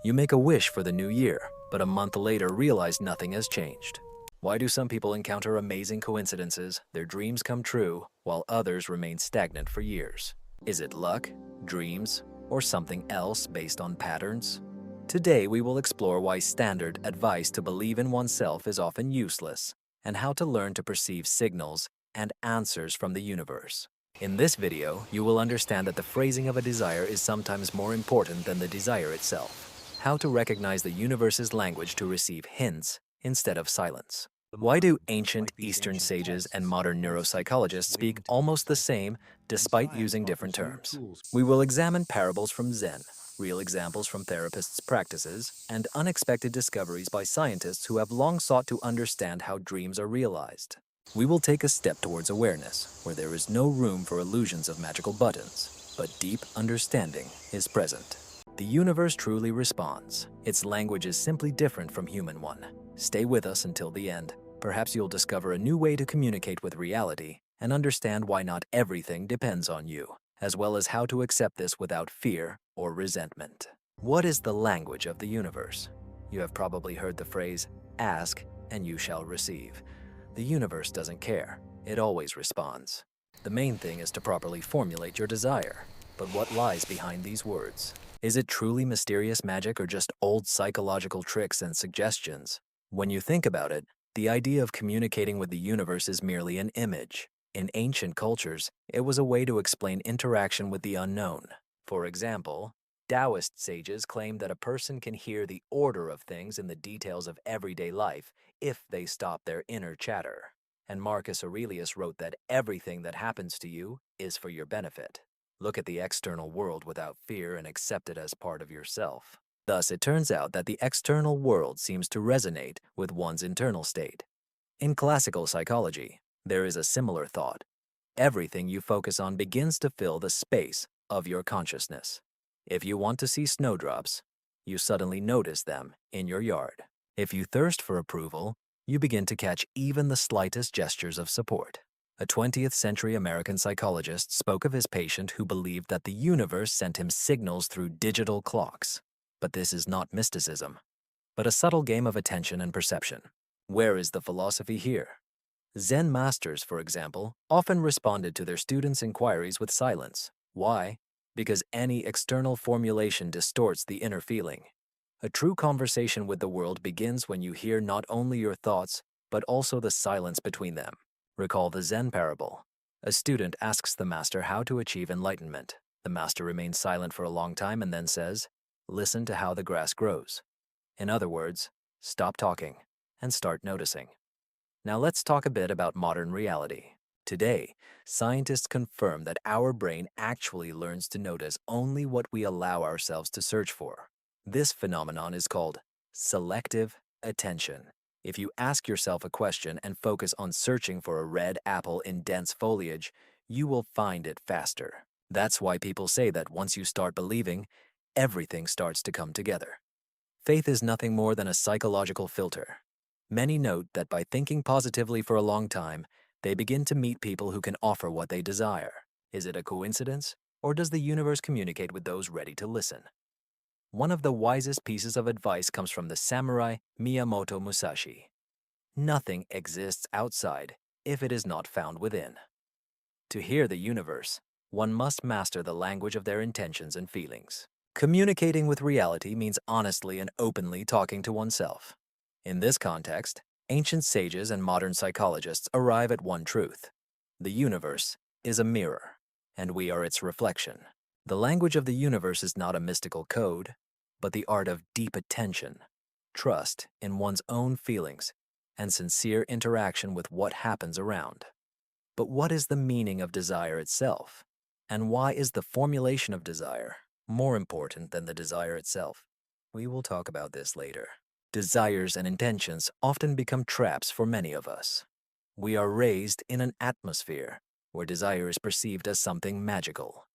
You make a wish for the new year, but a month later realize nothing has changed. Why do some people encounter amazing coincidences, their dreams come true, while others remain stagnant for years? Is it luck, dreams, or something else based on patterns? Today we will explore why standard advice to believe in oneself is often useless, and how to learn to perceive signals and answers from the universe. In this video, you will understand that the phrasing of a desire is sometimes more important than the desire itself. How to recognize the universe's language to receive hints instead of silence. Why do ancient Eastern sages and modern neuropsychologists speak almost the same despite using different terms? We will examine parables from Zen, real examples from therapists' practices, and unexpected discoveries by scientists who have long sought to understand how dreams are realized. We will take a step towards awareness, where there is no room for illusions of magical buttons, but deep understanding is present. The universe truly responds. Its language is simply different from human one. Stay with us until the end. Perhaps you'll discover a new way to communicate with reality and understand why not everything depends on you, as well as how to accept this without fear or resentment. What is the language of the universe? You have probably heard the phrase, "Ask and you shall receive." The universe doesn't care. It always responds. The main thing is to properly formulate your desire. But what lies behind these words? Is it truly mysterious magic or just old psychological tricks and suggestions? When you think about it, the idea of communicating with the universe is merely an image. In ancient cultures, it was a way to explain interaction with the unknown. For example, Taoist sages claim that a person can hear the order of things in the details of everyday life if they stop their inner chatter. And Marcus Aurelius wrote that everything that happens to you is for your benefit. Look at the external world without fear and accept it as part of yourself. Thus, it turns out that the external world seems to resonate with one's internal state. In classical psychology, there is a similar thought. Everything you focus on begins to fill the space of your consciousness. If you want to see snowdrops, you suddenly notice them in your yard. If you thirst for approval, you begin to catch even the slightest gestures of support. A 20th century American psychologist spoke of his patient who believed that the universe sent him signals through digital clocks. But this is not mysticism, but a subtle game of attention and perception. Where is the philosophy here? Zen masters, for example, often responded to their students' inquiries with silence. Why? Because any external formulation distorts the inner feeling. A true conversation with the world begins when you hear not only your thoughts, but also the silence between them. Recall the Zen parable. A student asks the master how to achieve enlightenment. The master remains silent for a long time and then says, "Listen to how the grass grows." In other words, stop talking and start noticing. Now let's talk a bit about modern reality. Today, scientists confirm that our brain actually learns to notice only what we allow ourselves to search for. This phenomenon is called selective attention. If you ask yourself a question and focus on searching for a red apple in dense foliage, you will find it faster. That's why people say that once you start believing, everything starts to come together. Faith is nothing more than a psychological filter. Many note that by thinking positively for a long time, they begin to meet people who can offer what they desire. Is it a coincidence, or does the universe communicate with those ready to listen? One of the wisest pieces of advice comes from the samurai Miyamoto Musashi. Nothing exists outside if it is not found within. To hear the universe, one must master the language of their intentions and feelings. Communicating with reality means honestly and openly talking to oneself. In this context, ancient sages and modern psychologists arrive at one truth. The universe is a mirror, and we are its reflection. The language of the universe is not a mystical code, but the art of deep attention, trust in one's own feelings, and sincere interaction with what happens around. But what is the meaning of desire itself? And why is the formulation of desire more important than the desire itself? We will talk about this later. Desires and intentions often become traps for many of us. We are raised in an atmosphere where desire is perceived as something magical.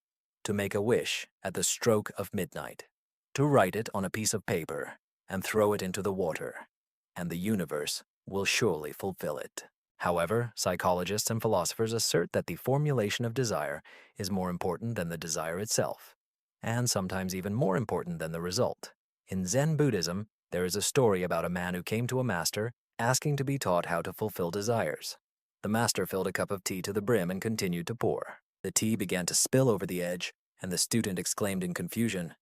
To make a wish at the stroke of midnight, to write it on a piece of paper and throw it into the water, and the universe will surely fulfill it. However, psychologists and philosophers assert that the formulation of desire is more important than the desire itself, and sometimes even more important than the result. In Zen Buddhism, there is a story about a man who came to a master asking to be taught how to fulfill desires. The master filled a cup of tea to the brim and continued to pour. The tea began to spill over the edge, and the student exclaimed in confusion,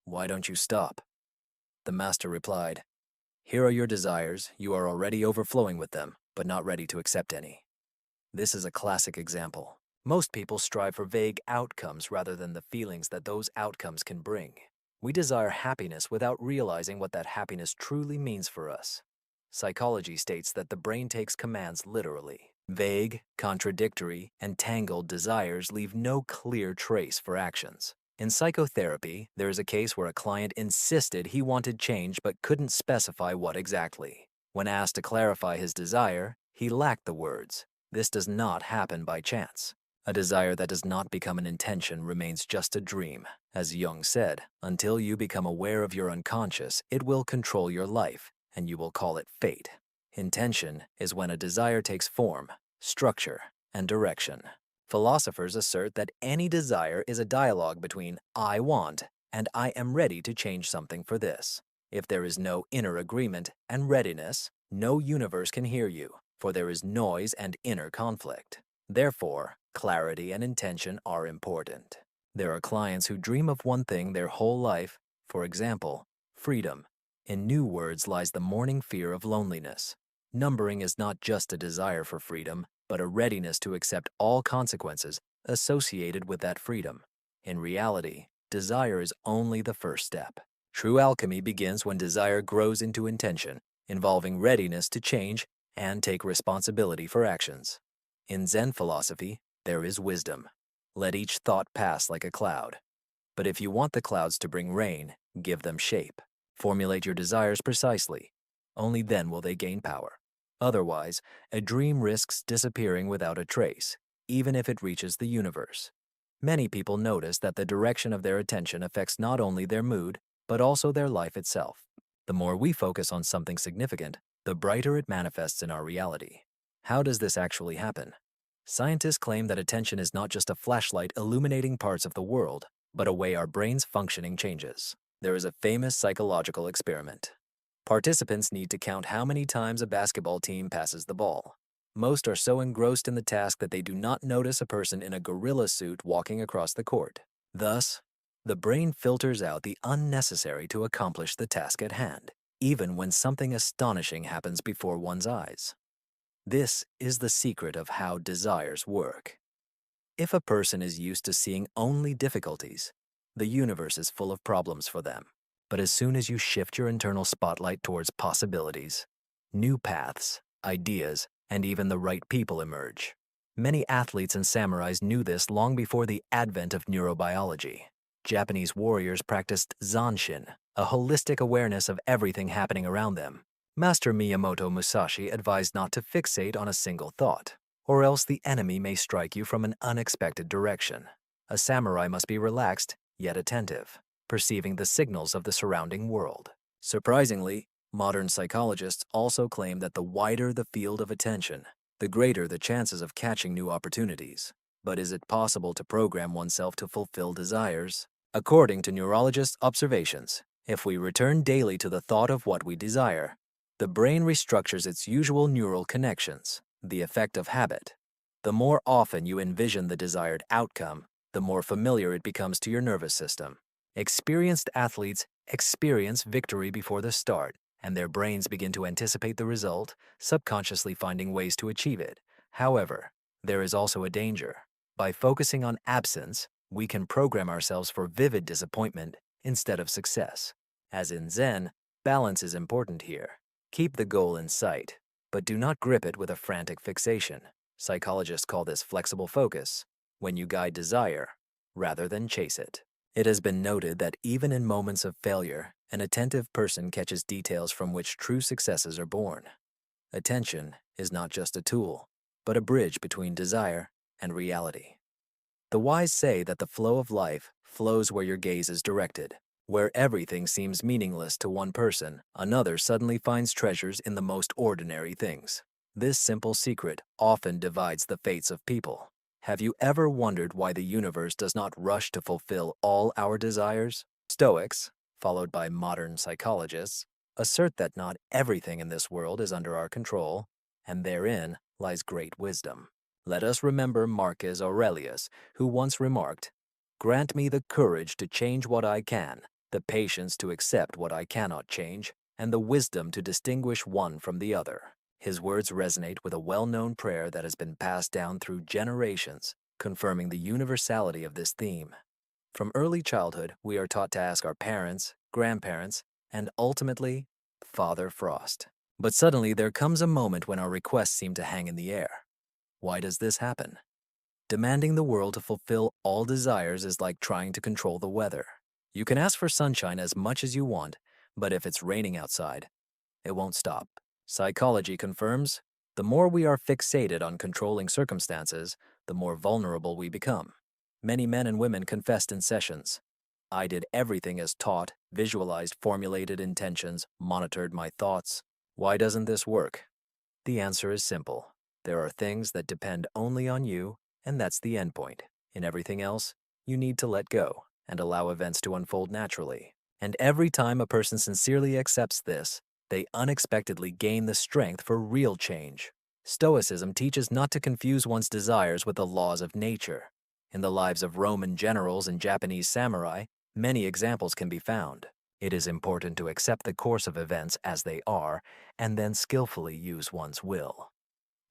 "Why don't you stop?" The master replied, "Here are your desires. You are already overflowing with them, but not ready to accept any." This is a classic example. Most people strive for vague outcomes rather than the feelings that those outcomes can bring. We desire happiness without realizing what that happiness truly means for us. Psychology states that the brain takes commands literally. Vague, contradictory, and tangled desires leave no clear trace for actions. In psychotherapy, there is a case where a client insisted he wanted change but couldn't specify what exactly. When asked to clarify his desire, he lacked the words. This does not happen by chance. A desire that does not become an intention remains just a dream. As Jung said, until you become aware of your unconscious, it will control your life, and you will call it fate. Intention is when a desire takes form, structure, and direction. Philosophers assert that any desire is a dialogue between "I want" and "I am ready to change something for this." If there is no inner agreement and readiness, no universe can hear you, for there is noise and inner conflict. Therefore, clarity and intention are important. There are clients who dream of one thing their whole life, for example, freedom. In new words lies the morning fear of loneliness. Numbering is not just a desire for freedom, but a readiness to accept all consequences associated with that freedom. In reality, desire is only the first step. True alchemy begins when desire grows into intention, involving readiness to change and take responsibility for actions. In Zen philosophy, there is wisdom. Let each thought pass like a cloud. But if you want the clouds to bring rain, give them shape. Formulate your desires precisely. Only then will they gain power. Otherwise, a dream risks disappearing without a trace, even if it reaches the universe. Many people notice that the direction of their attention affects not only their mood, but also their life itself. The more we focus on something significant, the brighter it manifests in our reality. How does this actually happen? Scientists claim that attention is not just a flashlight illuminating parts of the world, but a way our brain's functioning changes. There is a famous psychological experiment. Participants need to count how many times a basketball team passes the ball. Most are so engrossed in the task that they do not notice a person in a gorilla suit walking across the court. Thus, the brain filters out the unnecessary to accomplish the task at hand, even when something astonishing happens before one's eyes. This is the secret of how desires work. If a person is used to seeing only difficulties, the universe is full of problems for them. But as soon as you shift your internal spotlight towards possibilities, new paths, ideas, and even the right people emerge. Many athletes and samurais knew this long before the advent of neurobiology. Japanese warriors practiced zanshin, a holistic awareness of everything happening around them. Master Miyamoto Musashi advised not to fixate on a single thought, or else the enemy may strike you from an unexpected direction. A samurai must be relaxed, yet attentive, perceiving the signals of the surrounding world. Surprisingly, modern psychologists also claim that the wider the field of attention, the greater the chances of catching new opportunities. But is it possible to program oneself to fulfill desires? According to neurologists' observations, if we return daily to the thought of what we desire, the brain restructures its usual neural connections, the effect of habit. The more often you envision the desired outcome, the more familiar it becomes to your nervous system. Experienced athletes experience victory before the start, and their brains begin to anticipate the result, subconsciously finding ways to achieve it. However, there is also a danger. By focusing on absence, we can program ourselves for vivid disappointment instead of success. As in Zen, balance is important here. Keep the goal in sight, but do not grip it with a frantic fixation. Psychologists call this flexible focus, when you guide desire rather than chase it. It has been noted that even in moments of failure, an attentive person catches details from which true successes are born. Attention is not just a tool, but a bridge between desire and reality. The wise say that the flow of life flows where your gaze is directed. Where everything seems meaningless to one person, another suddenly finds treasures in the most ordinary things. This simple secret often divides the fates of people. Have you ever wondered why the universe does not rush to fulfill all our desires? Stoics, followed by modern psychologists, assert that not everything in this world is under our control, and therein lies great wisdom. Let us remember Marcus Aurelius, who once remarked, "Grant me the courage to change what I can, the patience to accept what I cannot change, and the wisdom to distinguish one from the other." His words resonate with a well-known prayer that has been passed down through generations, confirming the universality of this theme. From early childhood, we are taught to ask our parents, grandparents, and ultimately, Father Frost. But suddenly there comes a moment when our requests seem to hang in the air. Why does this happen? Demanding the world to fulfill all desires is like trying to control the weather. You can ask for sunshine as much as you want, but if it's raining outside, it won't stop. Psychology confirms the more we are fixated on controlling circumstances, the more vulnerable we become. Many men and women confessed in sessions. I did everything as taught, visualized formulated intentions, monitored my thoughts. Why doesn't this work? The answer is simple. There are things that depend only on you, and that's the end point. In everything else, you need to let go and allow events to unfold naturally. And every time a person sincerely accepts this, they unexpectedly gain the strength for real change. Stoicism teaches not to confuse one's desires with the laws of nature. In the lives of Roman generals and Japanese samurai, many examples can be found. It is important to accept the course of events as they are and then skillfully use one's will.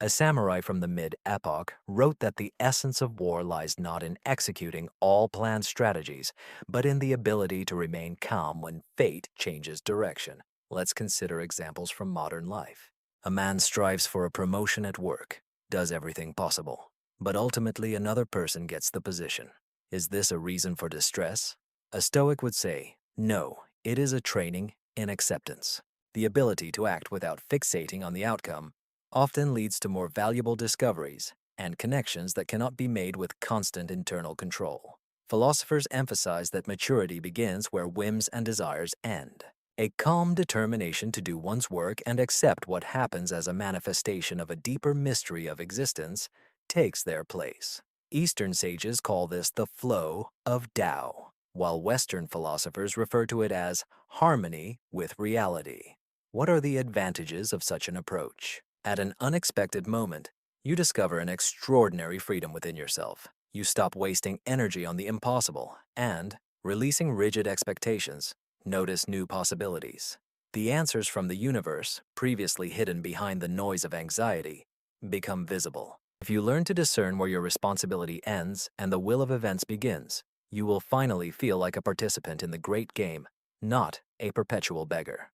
A samurai from the mid-epoch wrote that the essence of war lies not in executing all planned strategies, but in the ability to remain calm when fate changes direction. Let's consider examples from modern life. A man strives for a promotion at work, does everything possible, but ultimately another person gets the position. Is this a reason for distress? A Stoic would say, no, it is a training in acceptance. The ability to act without fixating on the outcome often leads to more valuable discoveries and connections that cannot be made with constant internal control. Philosophers emphasize that maturity begins where whims and desires end. A calm determination to do one's work and accept what happens as a manifestation of a deeper mystery of existence takes their place. Eastern sages call this the flow of Tao, while Western philosophers refer to it as harmony with reality. What are the advantages of such an approach? At an unexpected moment, you discover an extraordinary freedom within yourself. You stop wasting energy on the impossible and, releasing rigid expectations, notice new possibilities. The answers from the universe, previously hidden behind the noise of anxiety, become visible. If you learn to discern where your responsibility ends and the will of events begins, you will finally feel like a participant in the great game, not a perpetual beggar.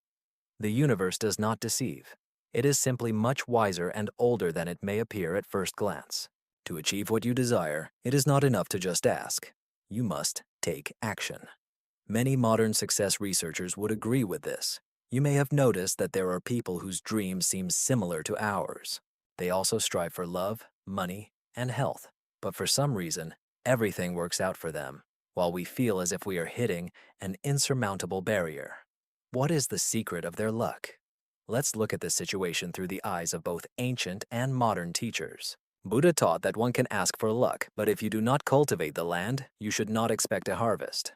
The universe does not deceive. It is simply much wiser and older than it may appear at first glance. To achieve what you desire, it is not enough to just ask. You must take action. Many modern success researchers would agree with this. You may have noticed that there are people whose dreams seem similar to ours. They also strive for love, money, and health. But for some reason, everything works out for them, while we feel as if we are hitting an insurmountable barrier. What is the secret of their luck? Let's look at this situation through the eyes of both ancient and modern teachers. Buddha taught that one can ask for luck, but if you do not cultivate the land, you should not expect a harvest.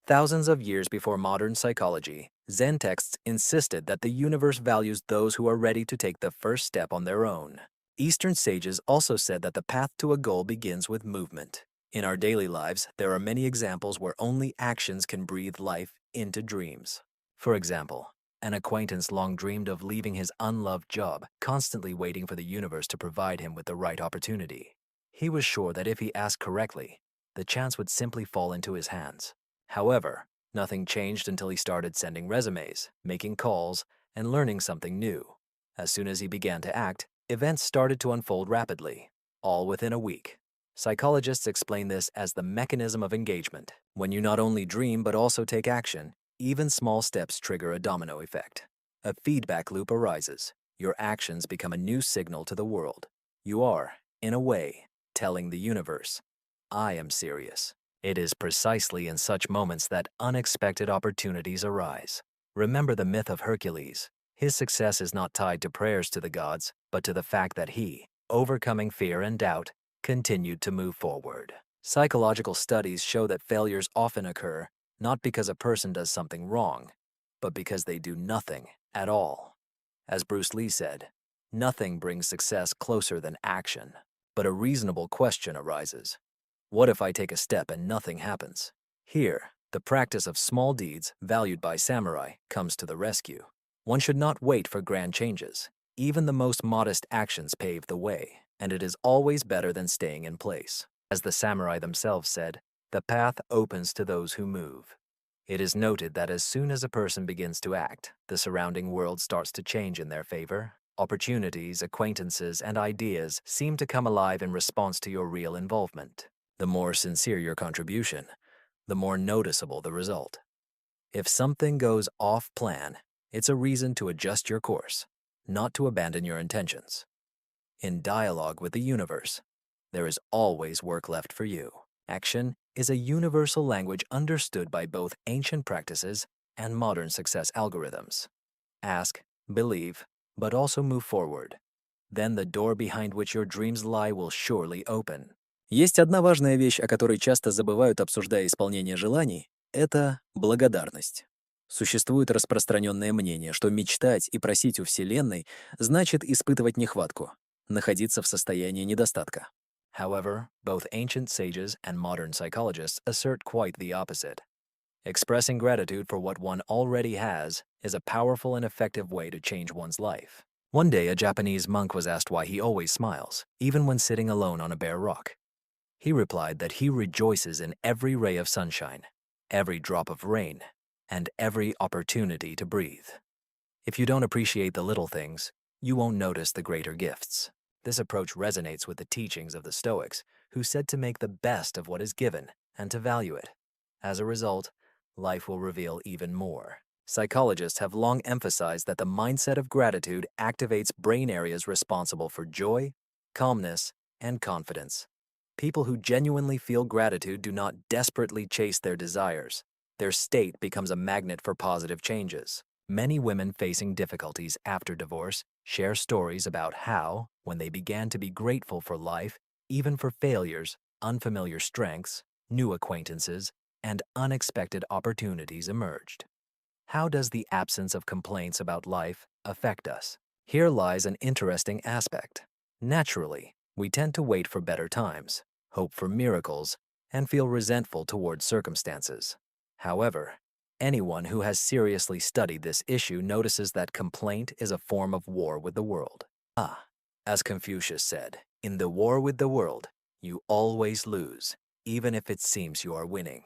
Thousands of years before modern psychology, Zen texts insisted that the universe values those who are ready to take the first step on their own. Eastern sages also said that the path to a goal begins with movement. In our daily lives, there are many examples where only actions can breathe life into dreams. For example, an acquaintance long dreamed of leaving his unloved job, constantly waiting for the universe to provide him with the right opportunity. He was sure that if he asked correctly, the chance would simply fall into his hands. However, nothing changed until he started sending resumes, making calls, and learning something new. As soon as he began to act, events started to unfold rapidly, all within a week. Psychologists explain this as the mechanism of engagement. When you not only dream but also take action, even small steps trigger a domino effect. A feedback loop arises. Your actions become a new signal to the world. You are, in a way, telling the universe, I am serious. It is precisely in such moments that unexpected opportunities arise. Remember the myth of Hercules. His success is not tied to prayers to the gods, but to the fact that he, overcoming fear and doubt, continued to move forward. Psychological studies show that failures often occur not because a person does something wrong, but because they do nothing at all. As Bruce Lee said, nothing brings success closer than action. But a reasonable question arises. What if I take a step and nothing happens? Here, the practice of small deeds, valued by samurai, comes to the rescue. One should not wait for grand changes. Even the most modest actions pave the way, and it is always better than staying in place. As the samurai themselves said, the path opens to those who move. It is noted that as soon as a person begins to act, the surrounding world starts to change in their favor. Opportunities, acquaintances, and ideas seem to come alive in response to your real involvement. The more sincere your contribution, the more noticeable the result. If something goes off plan, it's a reason to adjust your course, not to abandon your intentions. In dialogue with the universe, there is always work left for you. Action is a universal language understood by both ancient practices and modern success algorithms. Ask, believe, but also move forward. Then the door behind which your dreams lie will surely open. Есть одна важная вещь, о которой часто забывают, обсуждая исполнение желаний — это благодарность. Существует распространенное мнение, что мечтать и просить у Вселенной значит испытывать нехватку, находиться в состоянии недостатка. However, both ancient sages and modern psychologists assert quite the opposite. Expressing gratitude for what one already has is a powerful and effective way to change one's life. One day, a Japanese monk was asked why he always smiles, even when sitting alone on a bare rock. He replied that he rejoices in every ray of sunshine, every drop of rain, and every opportunity to breathe. If you don't appreciate the little things, you won't notice the greater gifts. This approach resonates with the teachings of the Stoics, who said to make the best of what is given and to value it. As a result, life will reveal even more. Psychologists have long emphasized that the mindset of gratitude activates brain areas responsible for joy, calmness, and confidence. People who genuinely feel gratitude do not desperately chase their desires. Their state becomes a magnet for positive changes. Many women facing difficulties after divorce share stories about how, when they began to be grateful for life, even for failures, unfamiliar strengths, new acquaintances, and unexpected opportunities emerged. How does the absence of complaints about life affect us? Here lies an interesting aspect. Naturally, we tend to wait for better times, hope for miracles, and feel resentful towards circumstances. However, anyone who has seriously studied this issue notices that complaint is a form of war with the world. As Confucius said, in the war with the world, you always lose, even if it seems you are winning.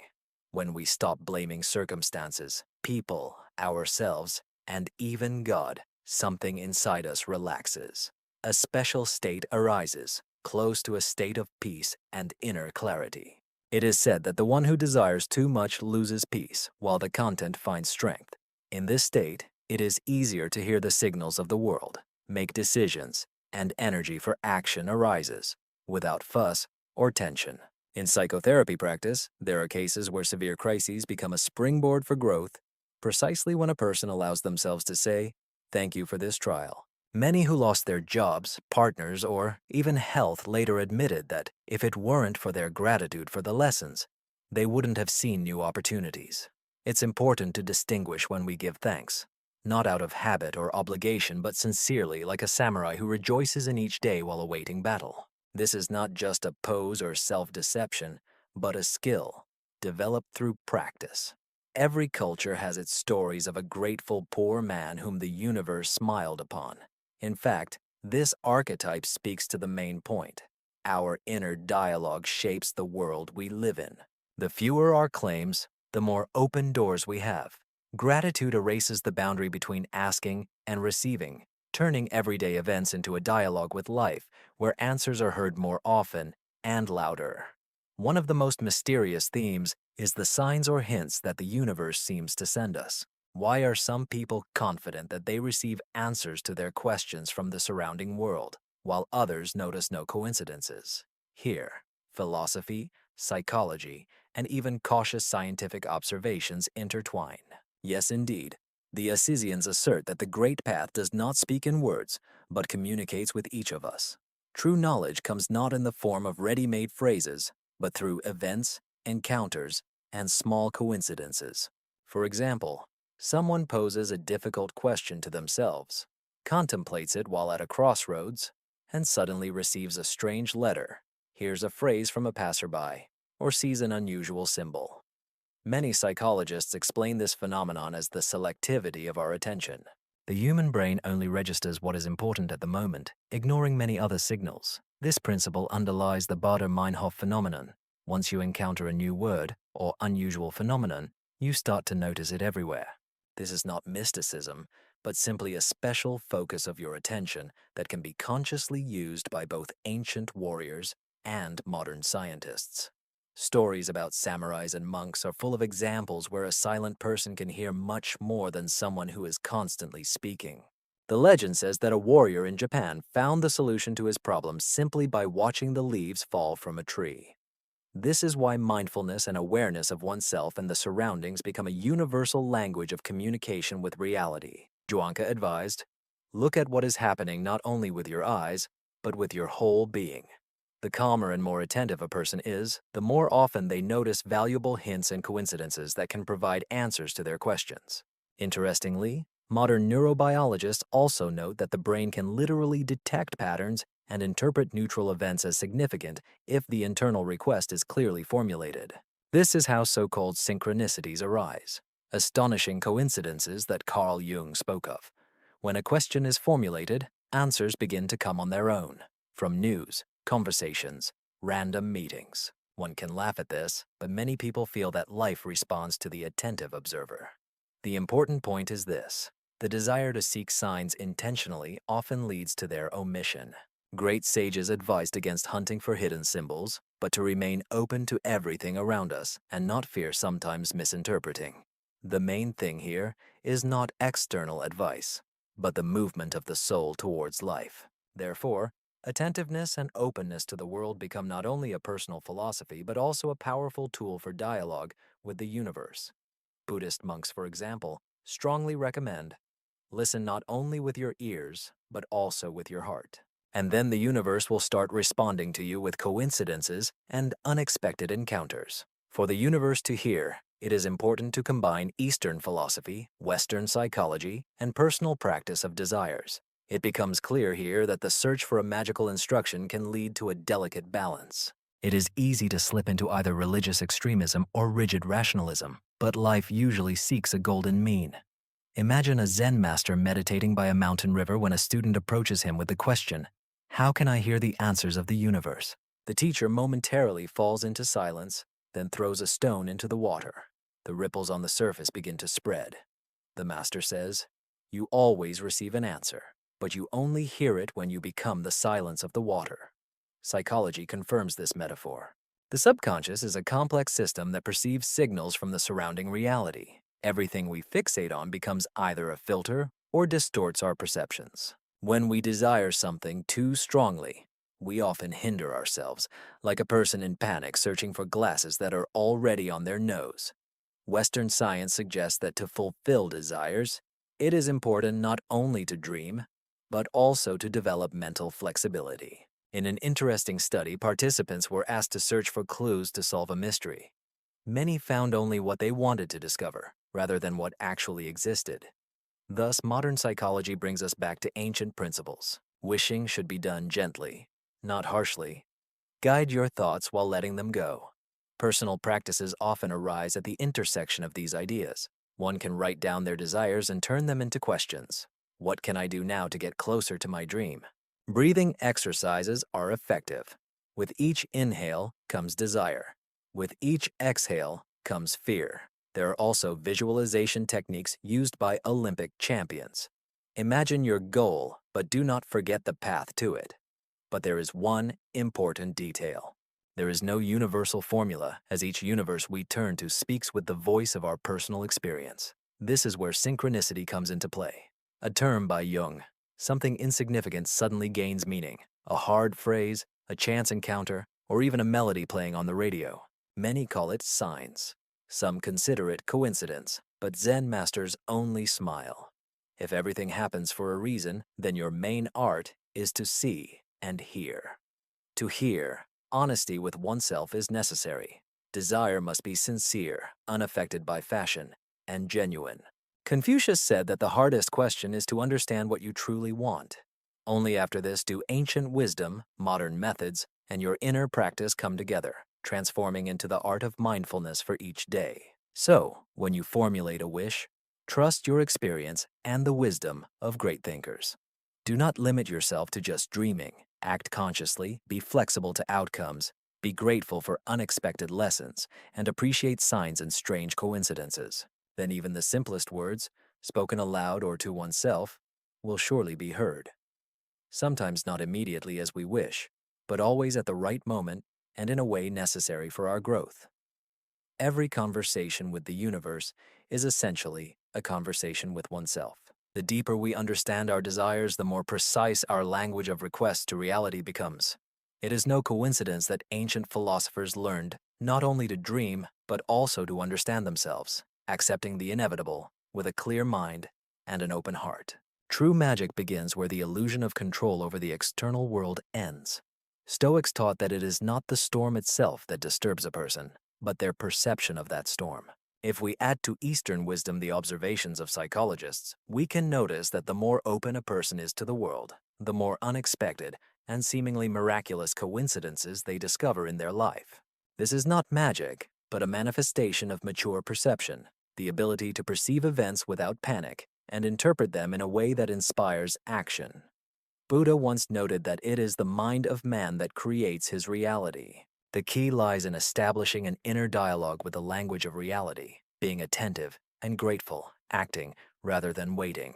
When we stop blaming circumstances, people, ourselves, and even God, something inside us relaxes. A special state arises, close to a state of peace and inner clarity. It is said that the one who desires too much loses peace, while the content finds strength. In this state, it is easier to hear the signals of the world, make decisions, and energy for action arises, without fuss or tension. In psychotherapy practice, there are cases where severe crises become a springboard for growth, precisely when a person allows themselves to say, "Thank you for this trial." Many who lost their jobs, partners, or even health later admitted that if it weren't for their gratitude for the lessons, they wouldn't have seen new opportunities. It's important to distinguish when we give thanks, not out of habit or obligation, but sincerely, like a samurai who rejoices in each day while awaiting battle. This is not just a pose or self-deception, but a skill developed through practice. Every culture has its stories of a grateful poor man whom the universe smiled upon. In fact, this archetype speaks to the main point. Our inner dialogue shapes the world we live in. The fewer our claims, the more open doors we have. Gratitude erases the boundary between asking and receiving, turning everyday events into a dialogue with life where answers are heard more often and louder. One of the most mysterious themes is the signs or hints that the universe seems to send us. Why are some people confident that they receive answers to their questions from the surrounding world, while others notice no coincidences? Here, philosophy, psychology, and even cautious scientific observations intertwine. Yes, indeed, the Assisians assert that the Great Path does not speak in words, but communicates with each of us. True knowledge comes not in the form of ready-made phrases, but through events, encounters, and small coincidences. For example, someone poses a difficult question to themselves, contemplates it while at a crossroads, and suddenly receives a strange letter, hears a phrase from a passerby, or sees an unusual symbol. Many psychologists explain this phenomenon as the selectivity of our attention. The human brain only registers what is important at the moment, ignoring many other signals. This principle underlies the Baader-Meinhof phenomenon. Once you encounter a new word or unusual phenomenon, you start to notice it everywhere. This is not mysticism, but simply a special focus of your attention that can be consciously used by both ancient warriors and modern scientists. Stories about samurais and monks are full of examples where a silent person can hear much more than someone who is constantly speaking. The legend says that a warrior in Japan found the solution to his problem simply by watching the leaves fall from a tree. This is why mindfulness and awareness of oneself and the surroundings become a universal language of communication with reality. Zhuangke advised, "Look at what is happening not only with your eyes, but with your whole being." The calmer and more attentive a person is, the more often they notice valuable hints and coincidences that can provide answers to their questions. Interestingly, modern neurobiologists also note that the brain can literally detect patterns and interpret neutral events as significant if the internal request is clearly formulated. This is how so-called synchronicities arise, astonishing coincidences that Carl Jung spoke of. When a question is formulated, answers begin to come on their own, from news, conversations, random meetings. One can laugh at this, but many people feel that life responds to the attentive observer. The important point is this: the desire to seek signs intentionally often leads to their omission. Great sages advised against hunting for hidden symbols, but to remain open to everything around us and not fear sometimes misinterpreting. The main thing here is not external advice, but the movement of the soul towards life. Therefore, attentiveness and openness to the world become not only a personal philosophy, but also a powerful tool for dialogue with the universe. Buddhist monks, for example, strongly recommend, listen not only with your ears, but also with your heart. And then the universe will start responding to you with coincidences and unexpected encounters. For the universe to hear, it is important to combine Eastern philosophy, Western psychology, and personal practice of desires. It becomes clear here that the search for a magical instruction can lead to a delicate balance. It is easy to slip into either religious extremism or rigid rationalism, but life usually seeks a golden mean. Imagine a Zen master meditating by a mountain river when a student approaches him with the question, "How can I hear the answers of the universe?" The teacher momentarily falls into silence, then throws a stone into the water. The ripples on the surface begin to spread. The master says, "You always receive an answer, but you only hear it when you become the silence of the water." Psychology confirms this metaphor. The subconscious is a complex system that perceives signals from the surrounding reality. Everything we fixate on becomes either a filter or distorts our perceptions. When we desire something too strongly, we often hinder ourselves, like a person in panic searching for glasses that are already on their nose. Western science suggests that to fulfill desires, it is important not only to dream, but also to develop mental flexibility. In an interesting study, participants were asked to search for clues to solve a mystery. Many found only what they wanted to discover, rather than what actually existed. Thus, modern psychology brings us back to ancient principles. Wishing should be done gently, not harshly. Guide your thoughts while letting them go. Personal practices often arise at the intersection of these ideas. One can write down their desires and turn them into questions. What can I do now to get closer to my dream? Breathing exercises are effective. With each inhale comes desire. With each exhale comes fear. There are also visualization techniques used by Olympic champions. Imagine your goal, but do not forget the path to it. But there is one important detail. There is no universal formula, as each universe we turn to speaks with the voice of our personal experience. This is where synchronicity comes into play. A term by Jung. Something insignificant suddenly gains meaning. A hard phrase, a chance encounter, or even a melody playing on the radio. Many call it signs. Some consider it coincidence, but Zen masters only smile. If everything happens for a reason, then your main art is to see and hear. To hear, honesty with oneself is necessary. Desire must be sincere, unaffected by fashion, and genuine. Confucius said that the hardest question is to understand what you truly want. Only after this do ancient wisdom, modern methods, and your inner practice come together, transforming into the art of mindfulness for each day. So, when you formulate a wish, trust your experience and the wisdom of great thinkers. Do not limit yourself to just dreaming. Act consciously, be flexible to outcomes, be grateful for unexpected lessons, and appreciate signs and strange coincidences. Then even the simplest words, spoken aloud or to oneself, will surely be heard. Sometimes not immediately as we wish, but always at the right moment and in a way necessary for our growth. Every conversation with the universe is essentially a conversation with oneself. The deeper we understand our desires, the more precise our language of request to reality becomes. It is no coincidence that ancient philosophers learned not only to dream, but also to understand themselves, accepting the inevitable with a clear mind and an open heart. True magic begins where the illusion of control over the external world ends. Stoics taught that it is not the storm itself that disturbs a person, but their perception of that storm. If we add to Eastern wisdom the observations of psychologists, we can notice that the more open a person is to the world, the more unexpected and seemingly miraculous coincidences they discover in their life. This is not magic, but a manifestation of mature perception, the ability to perceive events without panic and interpret them in a way that inspires action. Buddha once noted that it is the mind of man that creates his reality. The key lies in establishing an inner dialogue with the language of reality, being attentive and grateful, acting rather than waiting.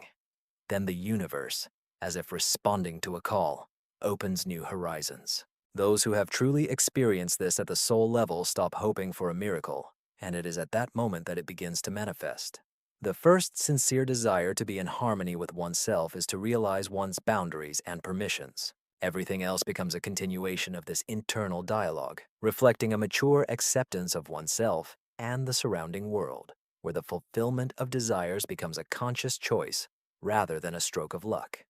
Then the universe, as if responding to a call, opens new horizons. Those who have truly experienced this at the soul level stop hoping for a miracle, and it is at that moment that it begins to manifest. The first sincere desire to be in harmony with oneself is to realize one's boundaries and permissions. Everything else becomes a continuation of this internal dialogue, reflecting a mature acceptance of oneself and the surrounding world, where the fulfillment of desires becomes a conscious choice rather than a stroke of luck.